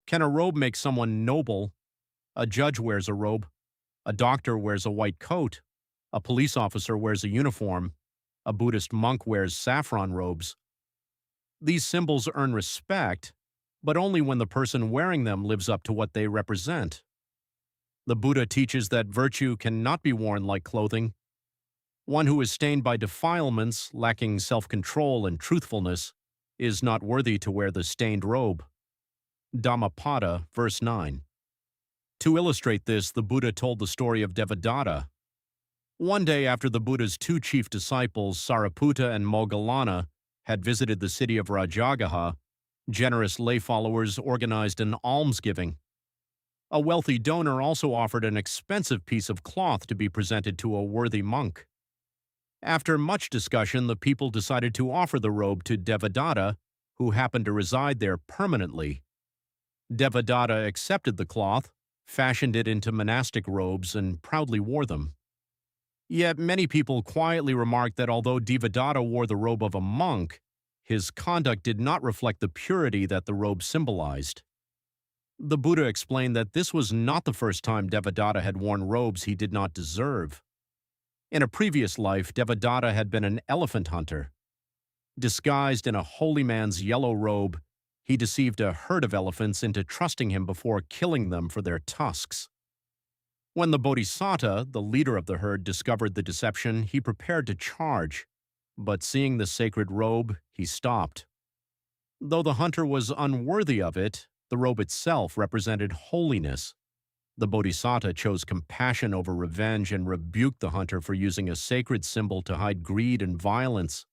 Can a robe make someone noble? A judge wears a robe. A doctor wears a white coat. A police officer wears a uniform. A Buddhist monk wears saffron robes. These symbols earn respect, but only when the person wearing them lives up to what they represent. The Buddha teaches that virtue cannot be worn like clothing. One who is stained by defilements, lacking self-control and truthfulness, is not worthy to wear the stained robe. Dhammapada, verse 9. To illustrate this, the Buddha told the story of Devadatta. One day after the Buddha's two chief disciples, Sariputta and Moggallana, had visited the city of Rajagaha, generous lay followers organized an almsgiving. A wealthy donor also offered an expensive piece of cloth to be presented to a worthy monk. After much discussion, the people decided to offer the robe to Devadatta, who happened to reside there permanently. Devadatta accepted the cloth, fashioned it into monastic robes, and proudly wore them. Yet many people quietly remarked that although Devadatta wore the robe of a monk, his conduct did not reflect the purity that the robe symbolized. The Buddha explained that this was not the first time Devadatta had worn robes he did not deserve. In a previous life, Devadatta had been an elephant hunter. Disguised in a holy man's yellow robe, he deceived a herd of elephants into trusting him before killing them for their tusks. When the Bodhisattva, the leader of the herd, discovered the deception, he prepared to charge, but seeing the sacred robe, he stopped. Though the hunter was unworthy of it, the robe itself represented holiness. The Bodhisattva chose compassion over revenge and rebuked the hunter for using a sacred symbol to hide greed and violence.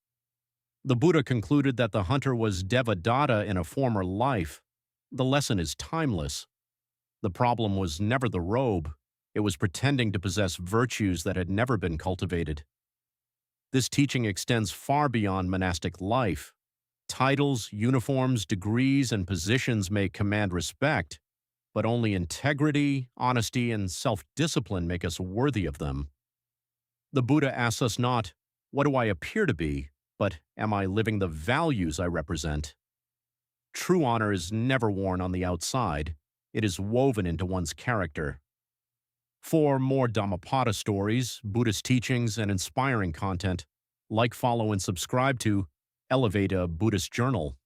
The Buddha concluded that the hunter was Devadatta in a former life. The lesson is timeless. The problem was never the robe. It was pretending to possess virtues that had never been cultivated. This teaching extends far beyond monastic life. Titles, uniforms, degrees, and positions may command respect, but only integrity, honesty, and self-discipline make us worthy of them. The Buddha asks us not, what do I appear to be, but am I living the values I represent? True honor is never worn on the outside. It is woven into one's character. For more Dhammapada stories, Buddhist teachings, and inspiring content, like, follow, and subscribe to Elevate a Buddhist Journal.